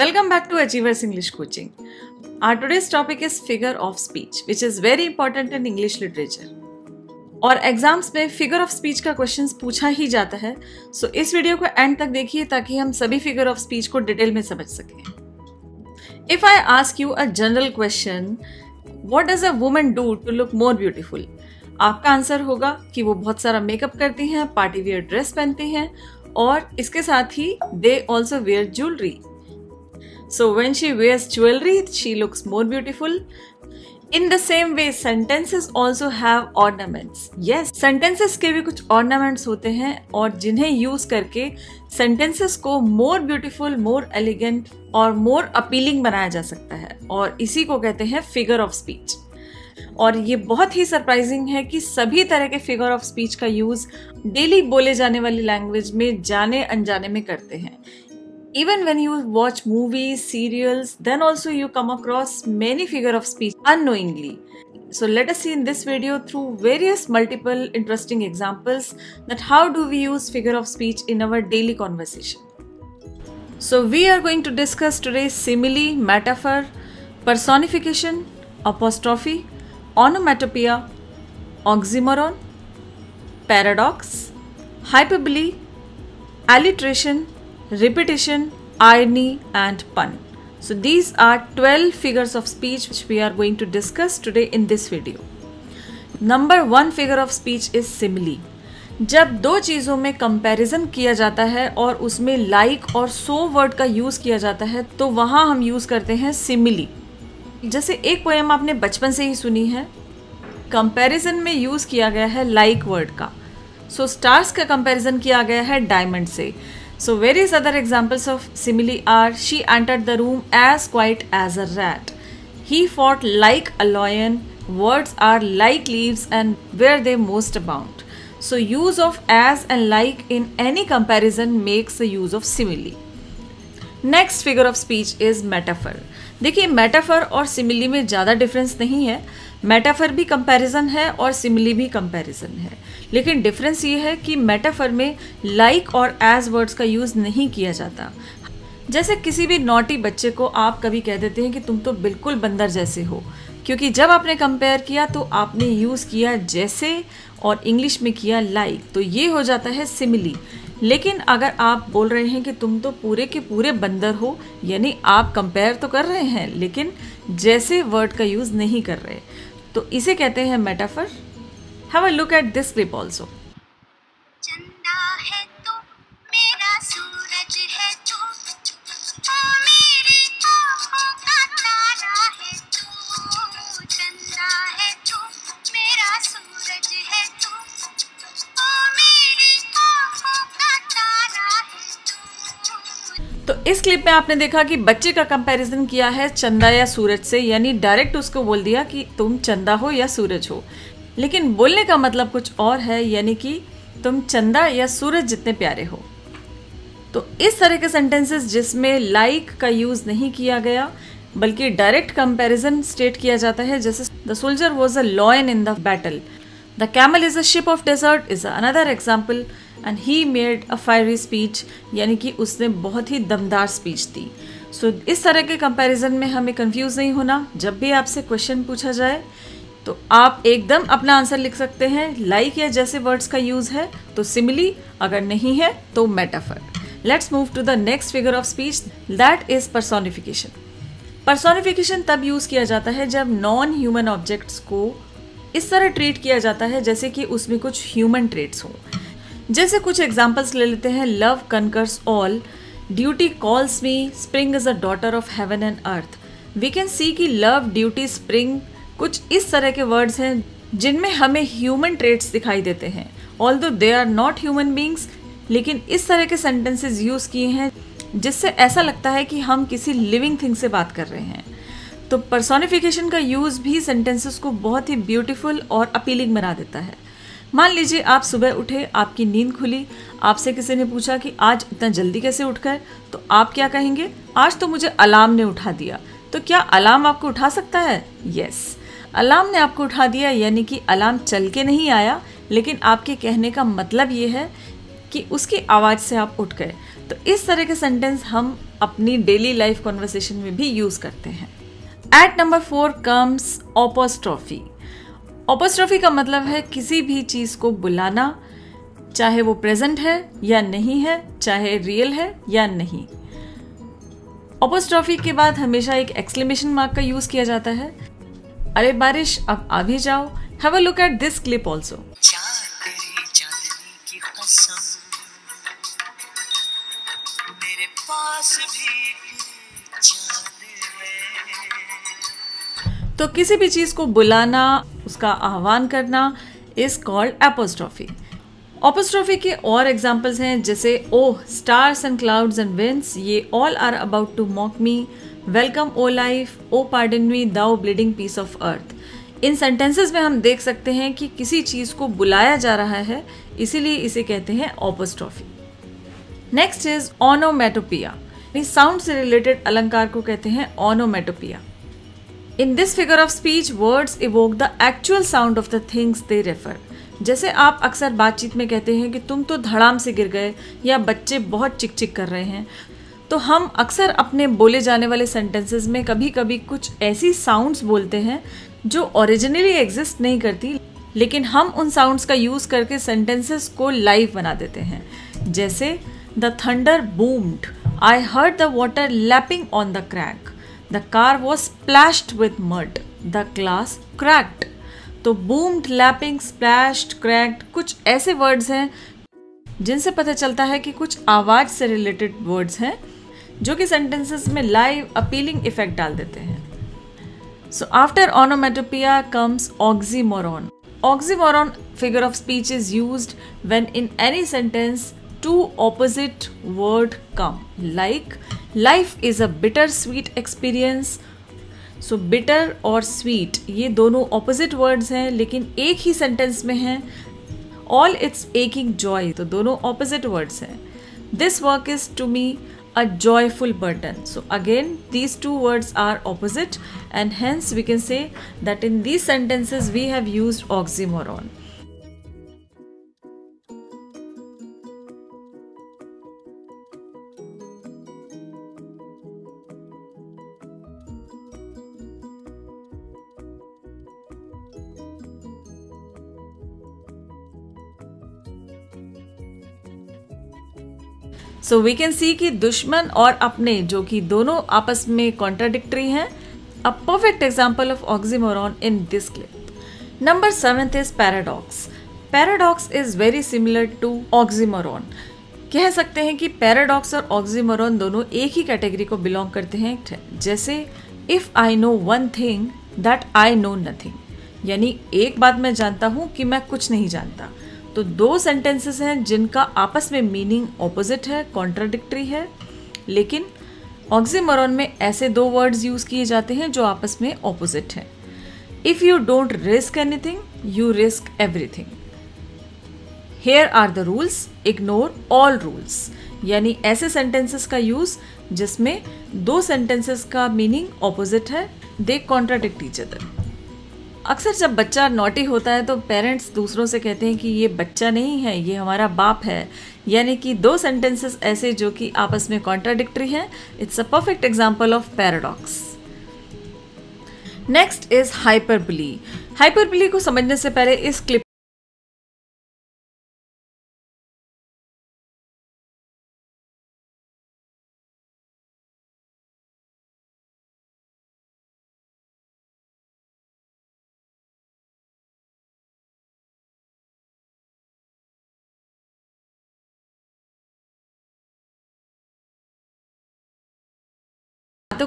Welcome back to Achievers English Coaching. Our today's topic is figure of speech, which is very important in English literature. और exams में figure of speech का questions पूछा ही जाता है, सो इस video को and तक देखिए ताकि हम सभी फिगर ऑफ स्पीच को डिटेल में समझ सकें। If I ask you a general question, what does a woman do to look more beautiful, आपका आंसर होगा कि वो बहुत सारा मेकअप करती हैं, पार्टी वियर ड्रेस पहनती हैं और इसके साथ ही they also wear jewellery. So when she wears jewelry, she looks more beautiful. In the same way, sentences also have ornaments. Yes, sentences के भी कुछ ornaments होते हैं और जिन्हें use करके sentences को more beautiful, more elegant और more appealing बनाया जा सकता है और इसी को कहते हैं figure of speech. और ये बहुत ही सरप्राइजिंग है कि सभी तरह के फिगर ऑफ स्पीच का यूज डेली बोले जाने वाली लैंग्वेज में जाने अनजाने में करते हैं। Even when you watch movies, serials, then also you come across many figure of speech unknowingly. So let us see in this video through various multiple interesting examples that how do we use figure of speech in our daily conversation. So we are going to discuss today simile, metaphor, personification, apostrophe, onomatopoeia, oxymoron, paradox, hyperbole, alliteration, repetition, irony and pun. So these are 12 figures of speech which we are going to discuss today in this video. Number 1 figure of speech is simile. जब दो चीज़ों में comparison किया जाता है और उसमें like और so वर्ड का यूज़ किया जाता है तो वहाँ हम यूज़ करते हैं simile. जैसे एक पोएम आपने बचपन से ही सुनी है, कंपैरिजन में यूज़ किया गया है like वर्ड का। सो स्टार्स का कंपैरिजन किया गया है डायमंड से। So various other examples of simile are: she entered the room as quiet as a rat. He fought like a lion. Words are like leaves and where they most abound. So use of as and like in any comparison makes the use of simile. Next figure of speech is metaphor. देखिए metaphor और simile में ज़्यादा difference नहीं है। Metaphor भी comparison है और simile भी कंपैरिजन है, लेकिन डिफरेंस ये है कि मेटाफर में लाइक और एज वर्ड्स का यूज़ नहीं किया जाता। जैसे किसी भी नॉटी बच्चे को आप कभी कह देते हैं कि तुम तो बिल्कुल बंदर जैसे हो, क्योंकि जब आपने कंपेयर किया तो आपने यूज़ किया जैसे और इंग्लिश में किया लाइक, तो ये हो जाता है सिमिली। लेकिन अगर आप बोल रहे हैं कि तुम तो पूरे के पूरे बंदर हो, यानी आप कंपेयर तो कर रहे हैं लेकिन जैसे वर्ड का यूज़ नहीं कर रहे, तो इसे कहते हैं metaphor. Have a look at this clip also. चंदा है तो मेरा सूरज है तो ओ मेरी आँखों का तारा है तो चंदा है तो मेरा सूरज है तो ओ मेरी आँखों का तारा है तो इस क्लिप में आपने देखा कि बच्चे का कंपैरिजन किया है चंदा या सूरज से, यानी डायरेक्ट उसको बोल दिया कि तुम चंदा हो या सूरज हो, लेकिन बोलने का मतलब कुछ और है, यानी कि तुम चंदा या सूरज जितने प्यारे हो। तो इस तरह के सेंटेंसेस जिसमें लाइक का यूज़ नहीं किया गया बल्कि डायरेक्ट कंपैरिजन स्टेट किया जाता है, जैसे the soldier was a lion in the battle, the camel is a ship of desert is another example and he made a fiery speech, यानी कि उसने बहुत ही दमदार स्पीच दी। सो इस तरह के कंपैरिजन में हमें कंफ्यूज नहीं होना। जब भी आपसे क्वेश्चन पूछा जाए तो आप एकदम अपना आंसर लिख सकते हैं। लाइक या जैसे वर्ड्स का यूज़ है तो सिमिली, अगर नहीं है तो metaphor. Let's move to the next figure of speech, that is personification. Personification तब यूज़ किया जाता है जब नॉन ह्यूमन ऑब्जेक्ट्स को इस तरह ट्रीट किया जाता है जैसे कि उसमें कुछ ह्यूमन ट्रेट्स हों। जैसे कुछ एग्जाम्पल्स ले लेते हैं। Love conquers all, duty calls me, spring is a daughter of heaven and earth. We can see कि लव, ड्यूटी, स्प्रिंग कुछ इस तरह के वर्ड्स हैं जिनमें हमें ह्यूमन ट्रेट्स दिखाई देते हैं, although they are not human beings, लेकिन इस तरह के सेंटेंसेस यूज़ किए हैं जिससे ऐसा लगता है कि हम किसी लिविंग थिंग से बात कर रहे हैं। तो पर्सोनिफिकेशन का यूज़ भी सेंटेंसेस को बहुत ही ब्यूटीफुल और अपीलिंग बना देता है। मान लीजिए आप सुबह उठे, आपकी नींद खुली, आपसे किसी ने पूछा कि आज इतना जल्दी कैसे उठ गए, तो आप क्या कहेंगे? आज तो मुझे अलार्म ने उठा दिया। तो क्या अलार्म आपको उठा सकता है? यस, अलार्म ने आपको उठा दिया, यानी कि अलार्म चल के नहीं आया, लेकिन आपके कहने का मतलब ये है कि उसकी आवाज़ से आप उठ गए। तो इस तरह के सेंटेंस हम अपनी डेली लाइफ कॉन्वर्सेशन में भी यूज करते हैं। At number 4 comes apostrophe. Apostrophe का मतलब है किसी भी चीज को बुलाना, चाहे वो प्रेजेंट है या नहीं है, चाहे रियल है या नहीं। ऑपोस्ट्रोफी के बाद हमेशा एक एक्सक्लेमेशन मार्क का यूज किया जाता है। अरे बारिश अब आ भी जाओ। Have a look at this clip also. मेरे पास भी तो किसी भी चीज को बुलाना, उसका आह्वान करना इज कॉल्ड एपोस्ट्रोफी। ऑपोस्ट्रोफी के और एग्जाम्पल्स हैं जैसे oh stars and clouds and winds, ये all are about to mock me, welcome o life, o pardon me thou bleeding piece of earth. इन सेंटेंसेस में हम देख सकते हैं कि किसी चीज को बुलाया जा रहा है, इसीलिए इसे कहते हैं apostrophe. Next is onomatopoeia. Sound से रिलेटेड अलंकार को कहते हैं onomatopoeia. In this figure of speech words evoke the actual sound of the things they refer. जैसे आप अक्सर बातचीत में कहते हैं कि तुम तो धड़ाम से गिर गए या बच्चे बहुत चिक चिक कर रहे हैं, तो हम अक्सर अपने बोले जाने वाले सेंटेंसेस में कभी कभी कुछ ऐसी साउंड्स बोलते हैं जो ओरिजिनली एग्जिस्ट नहीं करती, लेकिन हम उन साउंड्स का यूज करके सेंटेंसेस को लाइव बना देते हैं। जैसे the thunder boomed, I heard the water lapping on the crack, the car was splashed with mud, the glass cracked. तो बूम्ड, लैपिंग, स्प्लैश्ड, क्रैक्ड कुछ ऐसे वर्ड्स हैं जिनसे पता चलता है कि कुछ आवाज से रिलेटेड वर्ड्स हैं जो कि सेंटेंसेस में लाइव अपीलिंग इफेक्ट डाल देते हैं। So after onomatopoeia comes oxymoron. Oxymoron figure of speech is used when in any sentence two opposite word come, like life is a bittersweet experience. So bitter और sweet ये दोनों opposite words हैं लेकिन एक ही sentence में हैं। All it's aching joy तो दोनों opposite words हैं। This work is to me a joyful burden. So again these two words are opposite and hence we can say that in these sentences we have used oxymoron. So we can see कि दुश्मन और अपने जो कि दोनों आपस में contradictory हैं। A perfect example of oxymoron in this clip. Number 7 is paradox. Paradox is very similar to oxymoron. कह सकते हैं कि पैराडॉक्स और ऑक्सीमोरॉन दोनों एक ही कैटेगरी को बिलोंग करते हैं। जैसे if I know one thing that I know nothing, यानी एक बात मैं जानता हूं कि मैं कुछ नहीं जानता। तो दो सेंटेंसेस हैं जिनका आपस में मीनिंग ऑपोजिट है, कॉन्ट्राडिक्टरी है, लेकिन ऑक्सीमोरॉन में ऐसे दो वर्ड्स यूज किए जाते हैं जो आपस में ऑपोजिट हैं। If you don't risk anything you risk everything. Here are the rules, ignore all rules. यानी ऐसे सेंटेंसेस का यूज जिसमें दो सेंटेंसेस का मीनिंग ऑपोजिट है, दे कॉन्ट्राडिक्ट ईच अदर। अक्सर जब बच्चा नॉटी होता है तो पेरेंट्स दूसरों से कहते हैं कि ये बच्चा नहीं है, ये हमारा बाप है। यानी कि दो सेंटेंसेस ऐसे जो कि आपस में कॉन्ट्राडिक्टरी हैं। It's a perfect example of paradox. Next is hyperbole. Hyperbole को समझने से पहले इस क्लिप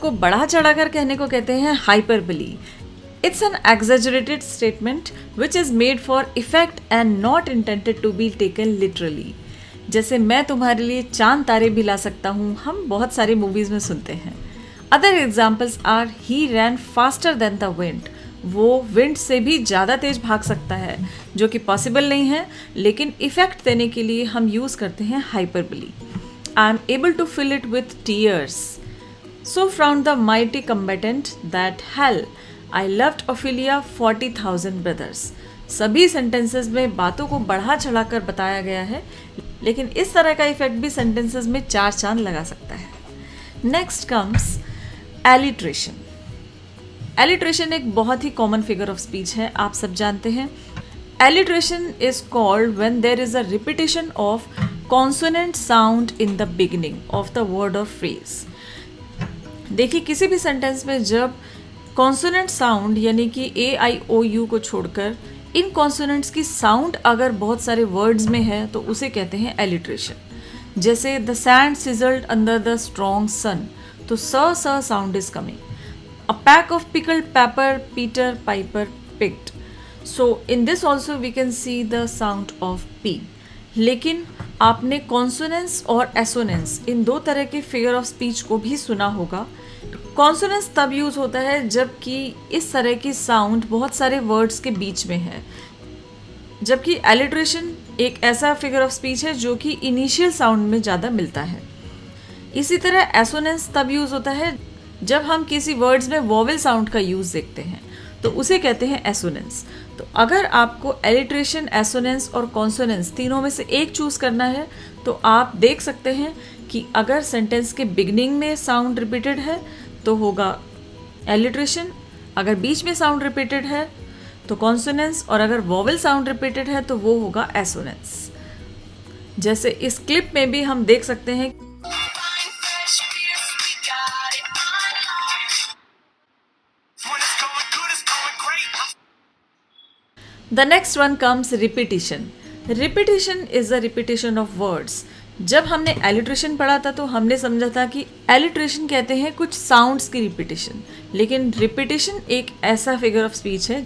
को बढ़ा चढ़ाकर कहने को कहते हैं hyperbole. It's an exaggerated statement which is made for effect and not intended to be taken literally. जैसे मैं तुम्हारे लिए चांद तारे भी ला सकता हूँ, हम बहुत सारी मूवीज में सुनते हैं। Other examples are he ran faster than the wind. वो विंड से भी ज़्यादा तेज भाग सकता है, जो कि पॉसिबल नहीं है, लेकिन इफेक्ट देने के लिए हम यूज़ करते हैं hyperbole. I am able to fill it with tears. So frowned the mighty combatant that hell, I loved Ophelia 40,000 brothers. सभी सेंटेंसेस में बातों को बढ़ा चढ़ाकर बताया गया है, लेकिन इस तरह का इफेक्ट भी सेंटेंसेस में 4 चांद लगा सकता है। Next comes alliteration. एलिट्रेशन एक बहुत ही कॉमन फिगर ऑफ स्पीच है, आप सब जानते हैं। Alliteration is called when there is a repetition of consonant sound in the beginning of the word और फ्रेज। देखिए, किसी भी सेंटेंस में जब कॉन्सोनेंट साउंड यानी कि ए आई ओ यू को छोड़कर इन कॉन्सोनेंट्स की साउंड अगर बहुत सारे वर्ड्स में है तो उसे कहते हैं एलिट्रेशन। जैसे the sand sizzled under the strong sun, तो स sound is coming. A pack of pickled pepper Peter Piper picked, so in this also we can see the sound of P. लेकिन आपने कॉन्सोनेंस और assonance इन 2 तरह के figure of speech को भी सुना होगा। कॉन्सोनेंस तब यूज होता है जबकि इस तरह की साउंड बहुत सारे वर्ड्स के बीच में है, जबकि एलिट्रेशन एक ऐसा फिगर ऑफ स्पीच है जो कि इनिशियल साउंड में ज़्यादा मिलता है। इसी तरह एसोनेंस तब यूज होता है जब हम किसी वर्ड्स में वोवेल साउंड का यूज देखते हैं, तो उसे कहते हैं एसोनेंस। तो अगर आपको एलिट्रेशन, एसोनेंस और कॉन्सोनेंस तीनों में से एक चूज करना है तो आप देख सकते हैं कि अगर सेंटेंस के बिगिनिंग में साउंड रिपीटेड है तो होगा एलिट्रेशन, अगर बीच में साउंड रिपीटेड है तो कॉन्सोनेंस, और अगर वोवेल साउंड रिपीटेड है तो वो होगा एसोनेंस। जैसे इस क्लिप में भी हम देख सकते हैं The next one comes repetition. Repetition is the repetition of words. जब हमने एलिट्रेशन पढ़ा था तो हमने समझा था कि एलिट्रेशन कहते हैं कुछ साउंड्स की रिपीटिशन, लेकिन रिपीटिशन एक ऐसा फिगर ऑफ स्पीच है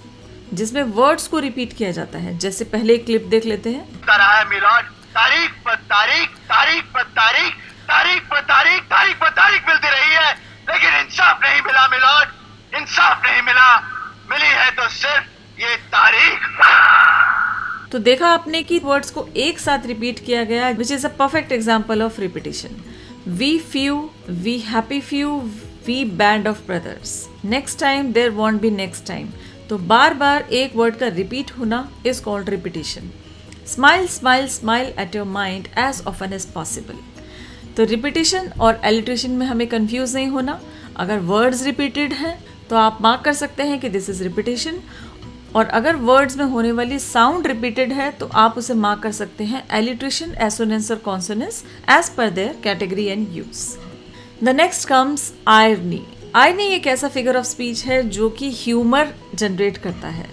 जिसमें वर्ड्स को रिपीट किया जाता है। जैसे पहले एक क्लिप देख लेते हैं। तारीख पर तारीख, तारीख पर तारीख, तारीख पर तारीख, तारीख पर तारीख मिलती रही है, लेकिन इंसाफ नहीं मिला मिलोड, इंसाफ नहीं मिला। मिली है तो सिर्फ ये तारीख। तो देखा आपने कि वर्ड्स को एक साथ रिपीट किया गया, which is a perfect example of repetition. We few, we happy few, we band of brothers, next time there won't be next time. तो बार बार एक वर्ड का रिपीट होना is called repetition. Smile smile smile at your mind as often as possible. तो repetition और alliteration में हमें कंफ्यूज नहीं होना। अगर वर्ड्स रिपीटेड हैं तो आप मार्क कर सकते हैं कि दिस इज रिपीटिशन, और अगर वर्ड्स में होने वाली साउंड रिपीटेड है तो आप उसे मार्क कर सकते हैं एलिट्रेशन, एसोनेंस और consonance as per their category and use. The next comes irony. Irony एक ऐसा फिगर ऑफ स्पीच है जो कि ह्यूमर जनरेट करता है,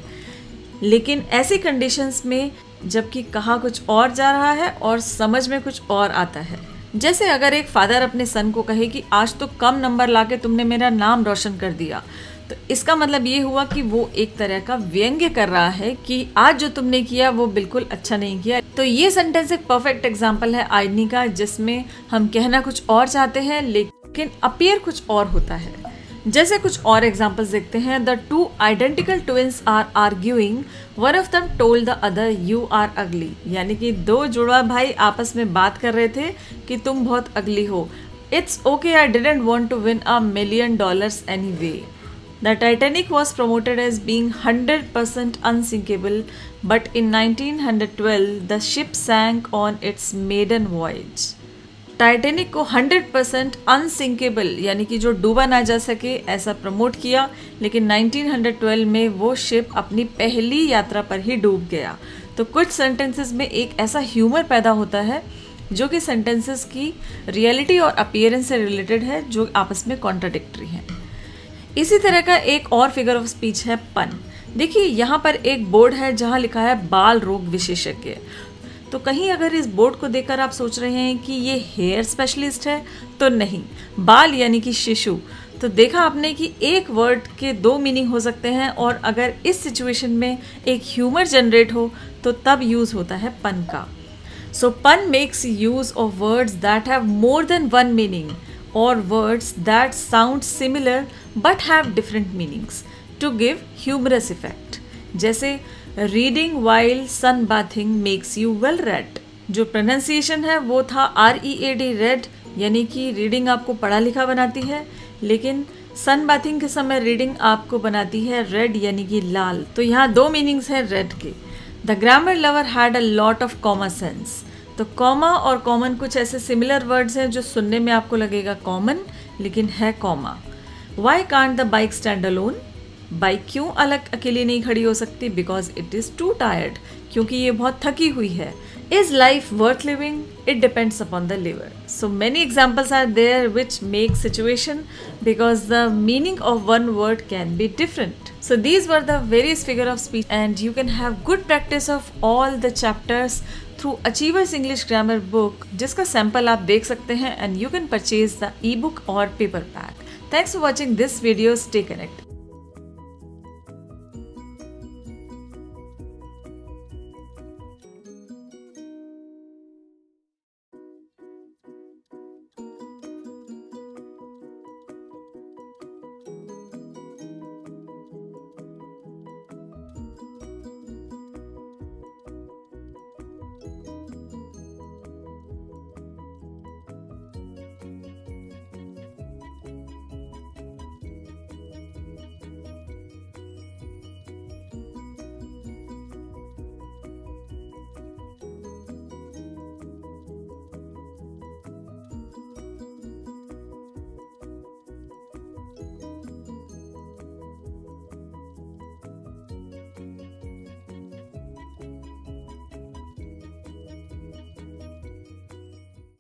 लेकिन ऐसी कंडीशंस में जबकि कहा कुछ और जा रहा है और समझ में कुछ और आता है। जैसे अगर एक फादर अपने सन को कहे कि आज तो कम नंबर लाके तुमने मेरा नाम रोशन कर दिया, तो इसका मतलब ये हुआ कि वो एक तरह का व्यंग्य कर रहा है कि आज जो तुमने किया वो बिल्कुल अच्छा नहीं किया। तो ये सेंटेंस एक परफेक्ट एग्जांपल है आयरनी का, जिसमें हम कहना कुछ और चाहते हैं लेकिन अपीयर कुछ और होता है। जैसे कुछ और एग्जांपल्स देखते हैं। The two identical twins are arguing, one of them told the other you are ugly. यानी कि 2 जुड़वा भाई आपस में बात कर रहे थे कि तुम बहुत अगली हो। It's okay, I didn't want to win $1 million anyway. The Titanic was promoted as being 100% unsinkable, but in 1912 the ship sank on its maiden voyage. Titanic को 100% अनसिंकेबल यानी कि जो डूबा ना जा सके ऐसा प्रमोट किया, लेकिन 1912 में वो शिप अपनी पहली यात्रा पर ही डूब गया। तो कुछ सेंटेंसेस में एक ऐसा ह्यूमर पैदा होता है जो कि सेंटेंसेस की रियलिटी और अपीयरेंस से रिलेटेड है, जो आपस में कॉन्ट्राडिक्टरी हैं। इसी तरह का एक और फिगर ऑफ स्पीच है पन। देखिए यहाँ पर एक बोर्ड है जहाँ लिखा है बाल रोग विशेषज्ञ। तो कहीं अगर इस बोर्ड को देखकर आप सोच रहे हैं कि ये हेयर स्पेशलिस्ट है, तो नहीं, बाल यानी कि शिशु। तो देखा आपने कि एक वर्ड के 2 मीनिंग हो सकते हैं, और अगर इस सिचुएशन में एक ह्यूमर जनरेट हो तो तब यूज होता है पन का। सो पन makes use of words that have more than 1 meaning or words that sound similar but have different meanings to give humorous effect. जैसे reading while sunbathing makes you well read। जो pronunciation है वो था READ read, यानी कि reading आपको पढ़ा लिखा बनाती है, लेकिन सन बाथिंग के समय रीडिंग आपको बनाती है रेड यानी कि लाल। तो यहाँ 2 मीनिंग्स हैं रेड के। The grammar lover had a lot of common sense. तो कॉमा और कॉमन कुछ ऐसे सिमिलर वर्ड्स हैं जो सुनने में आपको लगेगा कॉमन, लेकिन है comma. Why can't the bike stand alone? Bike क्यों अलग अकेली नहीं खड़ी हो सकती? Because it is too tired, क्योंकि ये बहुत थकी हुई है। Is life worth living? It depends upon the liver. So many examples are there which make situation because the meaning of one word can be different. So these were the various figure of speech, and you can have good practice of all the chapters through Achievers English Grammar book, जिसका sample आप देख सकते हैं, and you can purchase the ebook or paperback. Thanks for watching this video. Stay connected.